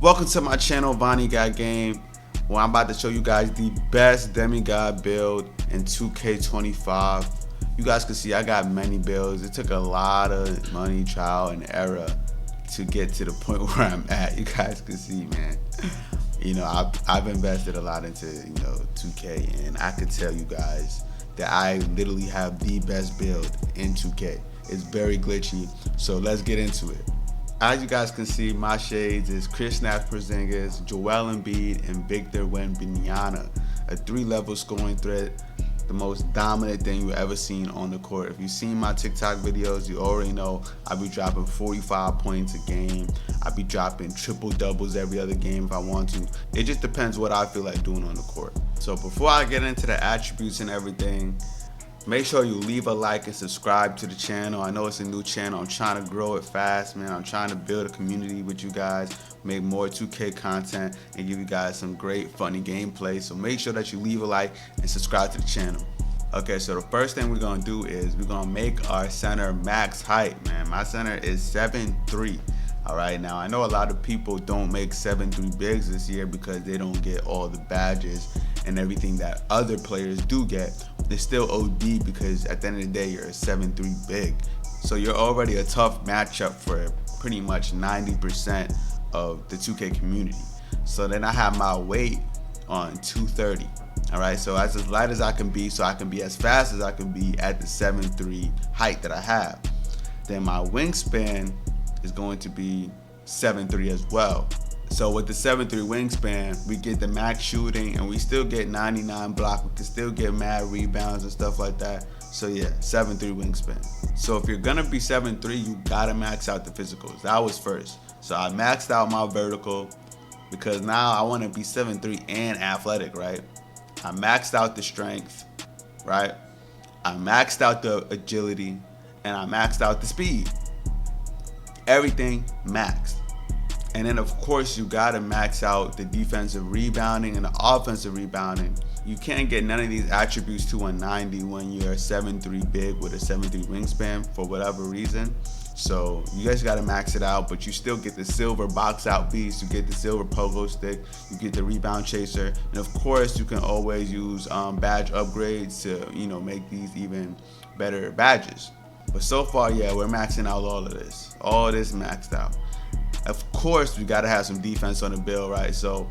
Welcome to my channel, Vonnie Got Game, where I'm about to show you guys the best demigod build in 2K25. You guys can see I got many builds. It took a lot of money, trial, and error to get to the point where I'm at. You guys can see, man. I've invested a lot into 2K, and I could tell you guys that I literally have the best build in 2K. It's very glitchy, so let's get into it. As you guys can see, my shades is Kristaps Porzingis, Joel Embiid, and Victor Wembanyama. A 3-level scoring threat, the most dominant thing you've ever seen on the court. If you've seen my TikTok videos, you already know I be dropping 45 points a game. I be dropping triple doubles every other game if I want to. It just depends what I feel like doing on the court. So before I get into the attributes and everything, make sure you leave a like and subscribe to the channel. I know it's a new channel. I'm trying to grow it fast, man. I'm trying to build a community with you guys, make more 2K content, and give you guys some great, funny gameplay. So make sure that you leave a like and subscribe to the channel. Okay, so the first thing we're gonna do is we're gonna make our center max height, man. My center is 7'3". All right, now I know a lot of people don't make 7'3" bigs this year because they don't get all the badges and everything that other players do get. It's still OD because at the end of the day, you're a 7'3" big. So you're already a tough matchup for pretty much 90% of the 2K community. So then I have my weight on 230. All right, so as light as I can be, so I can be as fast as I can be at the 7'3" height that I have. Then my wingspan is going to be 7'3" as well. So with the 7'3" wingspan, we get the max shooting and we still get 99 block. We can still get mad rebounds and stuff like that. So yeah, 7'3" wingspan. So if you're gonna be 7'3", you gotta max out the physicals. That was first. So I maxed out my vertical because now I wanna be 7'3" and athletic, right? I maxed out the strength, right? I maxed out the agility and I maxed out the speed. Everything maxed. And then of course you gotta max out the defensive rebounding and the offensive rebounding. You can't get none of these attributes to 190 when you're a 7'3" big with a 7'3" wingspan for whatever reason. So you guys gotta max it out, but you still get the silver box out beast, you get the silver pogo stick, you get the rebound chaser, and of course you can always use badge upgrades to make these even better badges. But so far, yeah, we're maxing out all of this. All this maxed out. Of course, we gotta have some defense on the bill, right? So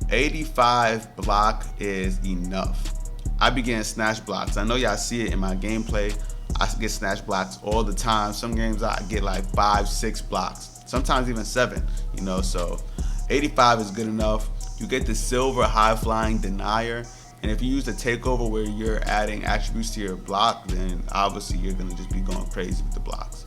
85 block is enough. I be getting snatch blocks. I know y'all see it in my gameplay. I get snatch blocks all the time. Some games I get like 5, 6 blocks, sometimes even 7, so 85 is good enough. You get the silver high flying denier. And if you use the takeover where you're adding attributes to your block, then obviously you're gonna just be going crazy with the blocks.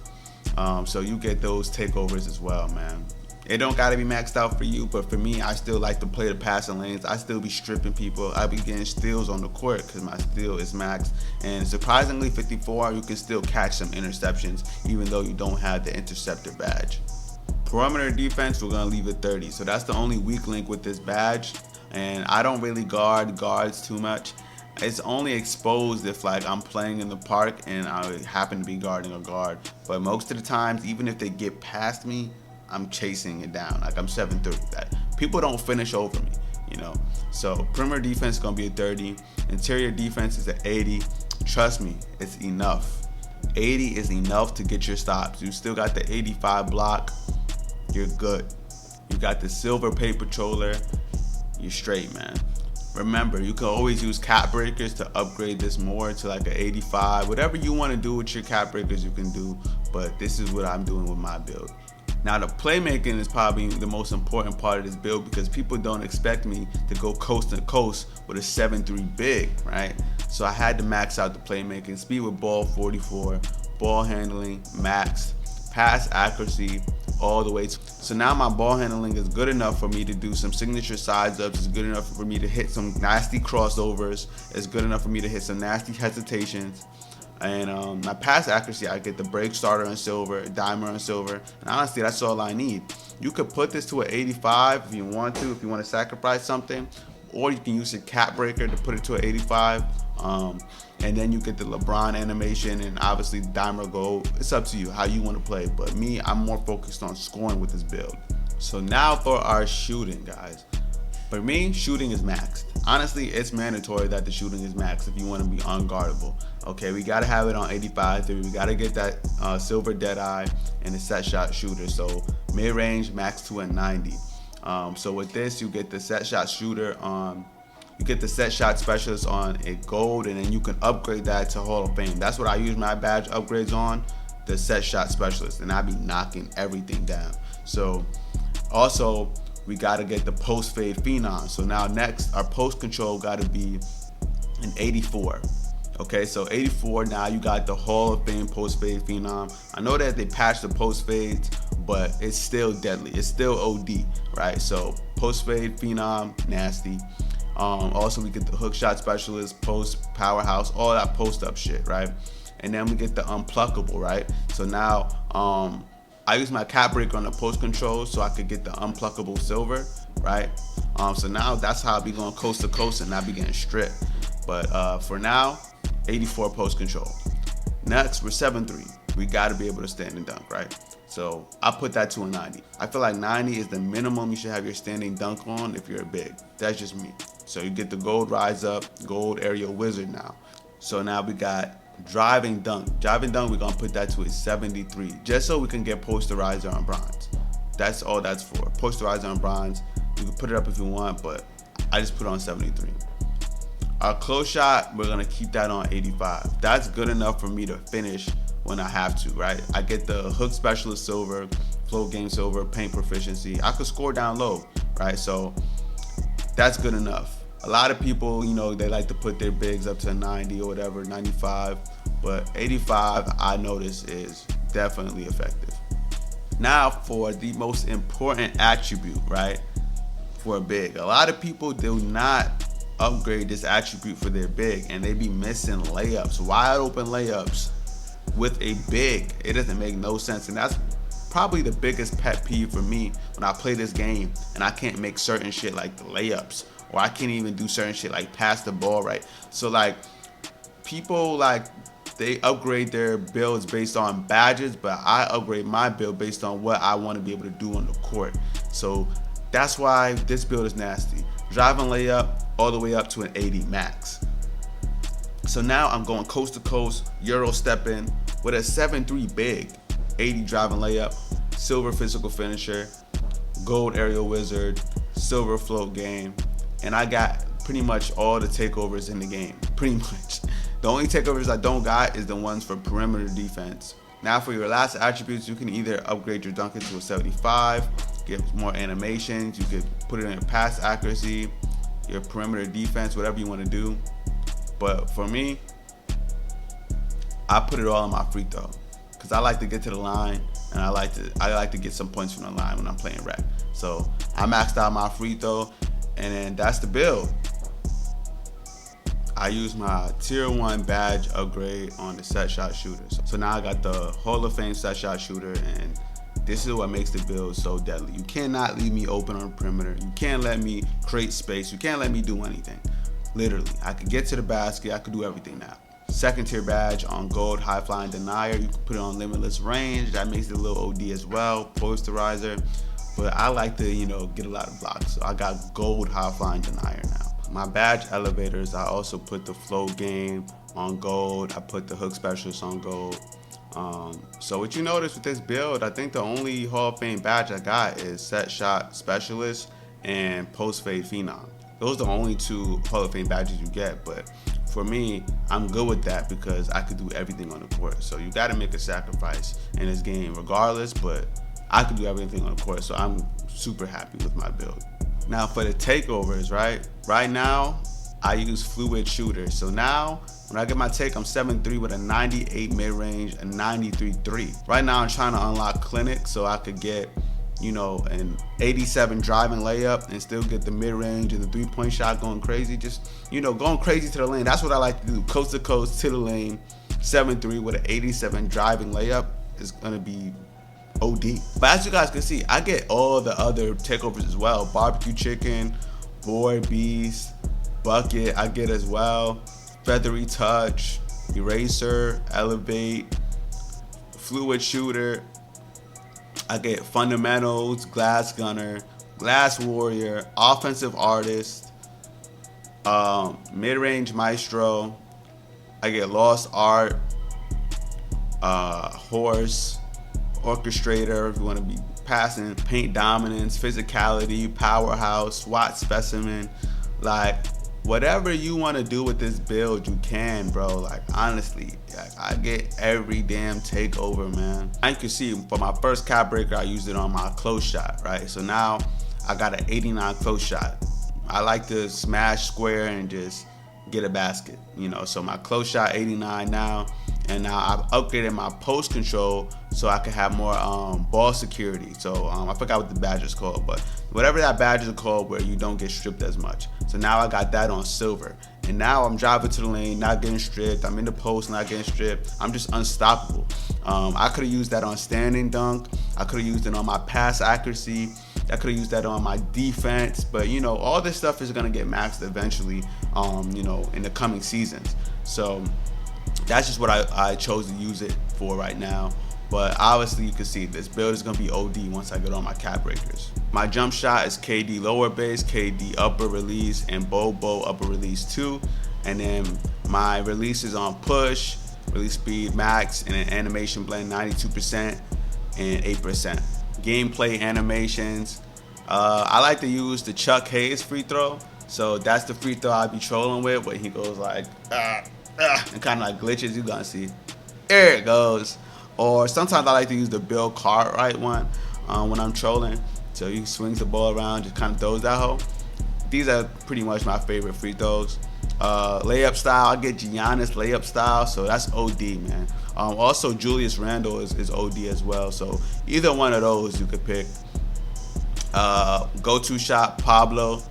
So you get those takeovers as well, man. It don't gotta be maxed out for you, but for me, I still like to play the passing lanes. I still be stripping people. I be getting steals on the court because my steal is maxed. And surprisingly, 54, you can still catch some interceptions even though you don't have the interceptor badge. Perimeter defense, we're gonna leave it 30. So that's the only weak link with this badge. And I don't really guard guards too much. It's only exposed if like I'm playing in the park and I happen to be guarding a guard. But most of the times, even if they get past me, I'm chasing it down. Like I'm 7'3". People don't finish over me, So perimeter defense is gonna be a 30. Interior defense is an 80. Trust me, it's enough. 80 is enough to get your stops. You still got the 85 block, you're good. You got the silver paper patroller, you're straight, man. Remember, you can always use cap breakers to upgrade this more to like an 85. Whatever you want to do with your cap breakers, you can do, but this is what I'm doing with my build. Now the playmaking is probably the most important part of this build because people don't expect me to go coast to coast with a 7'3" big, right? So I had to max out the playmaking. Speed with ball 44, ball handling max, pass accuracy all the way. So now my ball handling is good enough for me to do some signature sides ups. It's good enough for me to hit some nasty crossovers. It's good enough for me to hit some nasty hesitations. And my pass accuracy, I get the break starter on silver, dimer on silver, and honestly, that's all I need. You could put this to an 85 if you want to sacrifice something, or you can use a cap breaker to put it to an 85. And then you get the LeBron animation and obviously the dimer gold. It's up to you how you want to play, but me, I'm more focused on scoring with this build. So now for our shooting, guys. For me, shooting is maxed. Honestly, it's mandatory that the shooting is maxed if you want to be unguardable. Okay, we gotta have it on 85. We gotta get that silver Deadeye and a set shot shooter. So mid range max to a 90. So with this, you get the set shot shooter on. You get the set shot specialist on a gold, and then you can upgrade that to Hall of Fame. That's what I use my badge upgrades on, the set shot specialist, and I be knocking everything down. So also, we gotta get the post fade phenom. So now next, our post control gotta be an 84. Okay, so 84, now you got the Hall of Fame post fade phenom. I know that they patched the post fades, but it's still deadly. It's still OD, right? So post fade phenom, nasty. Also, we get the hook shot specialist, post powerhouse, all that post up shit, right? And then we get the unpluckable, right? So now, I use my cap breaker on the post control so I could get the unpluckable silver, right? So now that's how I be going coast to coast and not be getting stripped. But for now, 84 post control. Next, we're 7'3". We gotta be able to stand and dunk, right? So I put that to a 90. I feel like 90 is the minimum you should have your standing dunk on if you're a big. That's just me. So you get the gold rise up, gold aerial wizard now. So now we got driving dunk. Driving dunk, we're gonna put that to a 73, just so we can get posterizer on bronze. That's all that's for. Posterizer on bronze. You can put it up if you want, but I just put it on 73. Our close shot, we're gonna keep that on 85. That's good enough for me to finish when I have to, right? I get the hook specialist silver, float game silver, paint proficiency. I could score down low, right? So that's good enough. A lot of people, they like to put their bigs up to 90 or whatever, 95, but 85 I notice is definitely effective. Now for the most important attribute, right? For a big. A lot of people do not upgrade this attribute for their big, and they be missing layups, wide open layups with a big. It doesn't make no sense, and that's probably the biggest pet peeve for me when I play this game and I can't make certain shit like the layups, or I can't even do certain shit like pass the ball right. So like people they upgrade their builds based on badges, but I upgrade my build based on what I want to be able to do on the court. So that's why this build is nasty. Driving layup all the way up to an 80 max. So now I'm going coast to coast, Euro stepping with a 7'3" big, 80 driving layup, silver physical finisher, gold aerial wizard, silver float game, and I got pretty much all the takeovers in the game, pretty much. The only takeovers I don't got is the ones for perimeter defense. Now for your last attributes, you can either upgrade your dunking to a 75, get more animations, you could put it in your pass accuracy, your perimeter defense, whatever you want to do. But for me, I put it all on my free throw, because I like to get to the line, and I like to get some points from the line when I'm playing rec. So I maxed out my free throw, and then that's the build. I use my tier 1 badge upgrade on the set shot shooter. So now I got the Hall of Fame set shot shooter, and this is what makes the build so deadly. You cannot leave me open on the perimeter. You can't let me create space. You can't let me do anything. Literally, I could get to the basket. I could do everything now. Second tier badge on gold high flying denier. You can put it on limitless range. That makes it a little OD as well. Posterizer. But I like to, get a lot of blocks. So I got gold high flying denier now. My badge elevators, I also put the float game on gold. I put the hook specialist on gold. So what you notice with this build, I think the only Hall of Fame badge I got is set shot specialist and post fade phenom. Those are the only 2 Hall of Fame badges you get, but for me, I'm good with that because I could do everything on the court. So you gotta make a sacrifice in this game regardless, but I could do everything on the court, so I'm super happy with my build. Now for the takeovers, right? Right now, I use fluid shooter. So now, when I get my take, I'm 7'3" with a 98 mid-range, a 93 3. Right now, I'm trying to unlock clinic so I could get, an 87 driving layup and still get the mid-range and the 3-point shot going crazy. Just, going crazy to the lane. That's what I like to do. Coast to coast to the lane, 7'3" with an 87 driving layup is gonna be OD. But as you guys can see, I get all the other takeovers as well. Barbecue chicken, boy beast, bucket, I get as well. Feathery touch, eraser, elevate, fluid shooter. I get fundamentals, glass gunner, glass warrior, offensive artist, mid-range maestro. I get lost art, horse, orchestrator. If you want to be passing, paint dominance, physicality, powerhouse, SWAT specimen, like whatever you want to do with this build, you can, bro. Like honestly, like, I get every damn takeover, man. And you can see for my first cap breaker, I used it on my close shot, right? So now I got an 89 close shot. I like to smash square and just get a basket, you know. So my close shot 89 now, and now I've upgraded my post control so I can have more ball security. So I forgot what the badge is called, but whatever that badge is called where you don't get stripped as much. So now I got that on silver, and now I'm driving to the lane, not getting stripped. I'm in the post, not getting stripped. I'm just unstoppable. I could have used that on standing dunk. I could have used it on my pass accuracy. I could have used that on my defense, but you know, all this stuff is gonna get maxed eventually, you know, in the coming seasons. So that's just what I chose to use it for right now. But obviously you can see this build is gonna be OD once I get on my cap breakers. My jump shot is KD lower base, KD upper release, and Bobo upper release 2. And then my release is on push, release speed max, and an animation blend 92% and 8%. Gameplay animations. I like to use the Chuck Hayes free throw. So that's the free throw I'll be trolling with, where he goes like, and kind of like glitches. You're gonna see. There it goes. Or sometimes I like to use the Bill Cartwright one when I'm trolling. So he swings the ball around, just kind of throws that hoe. These are pretty much my favorite free throws. Layup style, I get Giannis layup style, so that's OD, man. Also, Julius Randle is OD as well, so either one of those you could pick. Go-to shot, Pablo.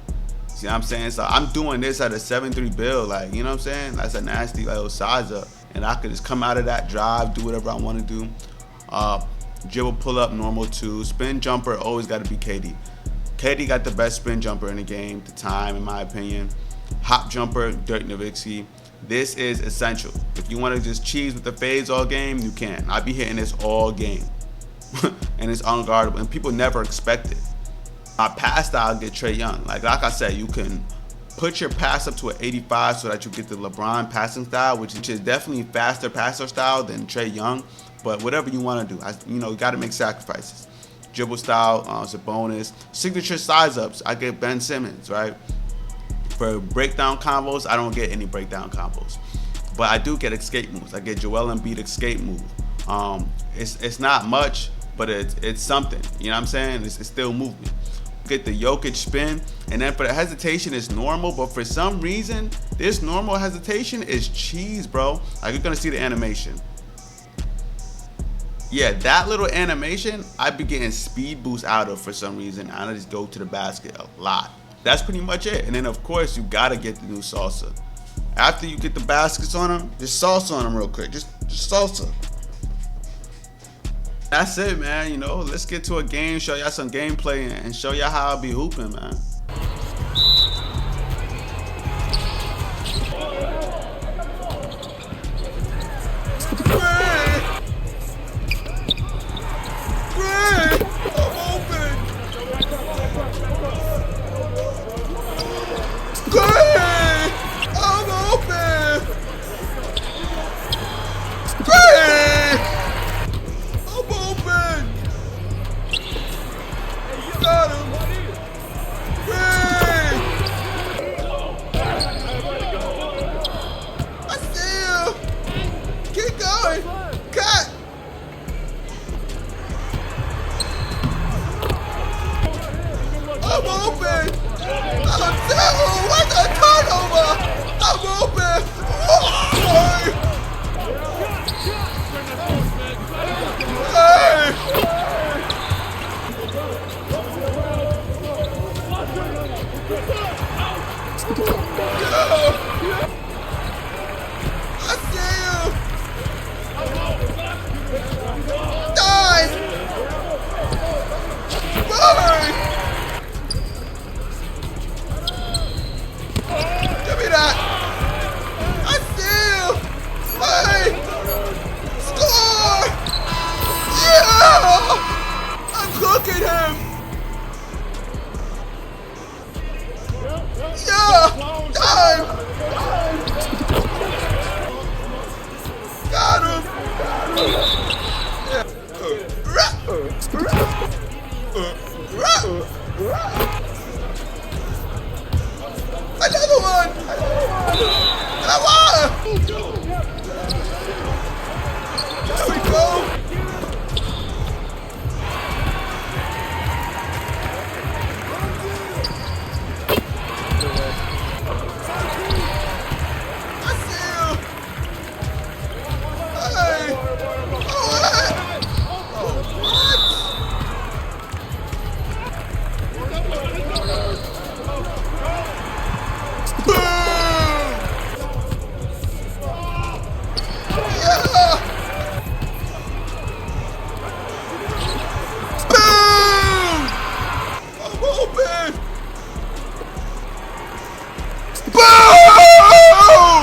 See what I'm saying? So I'm doing this at a 7-3 build, like, you know what I'm saying? That's a nasty little size up, and I could just come out of that drive, do whatever I want to do. Dribble pull up, normal 2. Spin jumper, always got to be KD. KD got the best spin jumper in the game at the time, in my opinion. Hop jumper, Dirk Nowitzki. This is essential. If you want to just cheese with the fades all game, you can. I be hitting this all game. And it's unguardable, and people never expect it. My pass style get Trae Young. Like I said, you can put your pass up to an 85 so that you get the LeBron passing style, which is definitely faster passer style than Trae Young. But whatever you want to do, you got to make sacrifices. Dribble style is a bonus. Signature size ups, I get Ben Simmons, right? For breakdown combos, I don't get any breakdown combos, but I do get escape moves. I get Joel Embiid escape move. It's not much, but it's something. You know what I'm saying? It's still movement. Get the Jokic spin, and then for the hesitation, it's normal. But for some reason, this normal hesitation is cheese, bro. Like you're gonna see the animation. Yeah, that little animation, I be getting speed boost out of for some reason. I just go to the basket a lot. That's pretty much it. And then of course you gotta get the new salsa. After you get the baskets on them, just salsa on them real quick. Just salsa. That's it, man. You know, let's get to a game, show y'all some gameplay, and show y'all how I be hooping, man. Another one! And I won! There we go! I see you! Hey! Oh, what? Oh, what? Boom! Yeah! Boom! I'm open! Boom!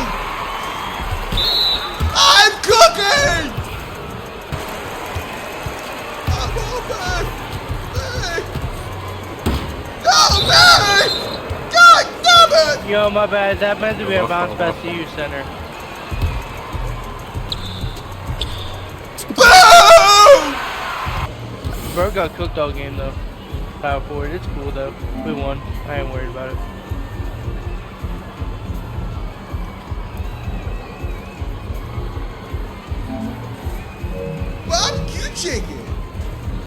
I'm cooking! I'm open! Hey! No, man! God damn it! Yo, my bad. That meant to be a bounce pass to you, center. Boom! Bro got cooked all game though. Power forward. It's cool though. We won. I ain't worried about it. Barbecue chicken.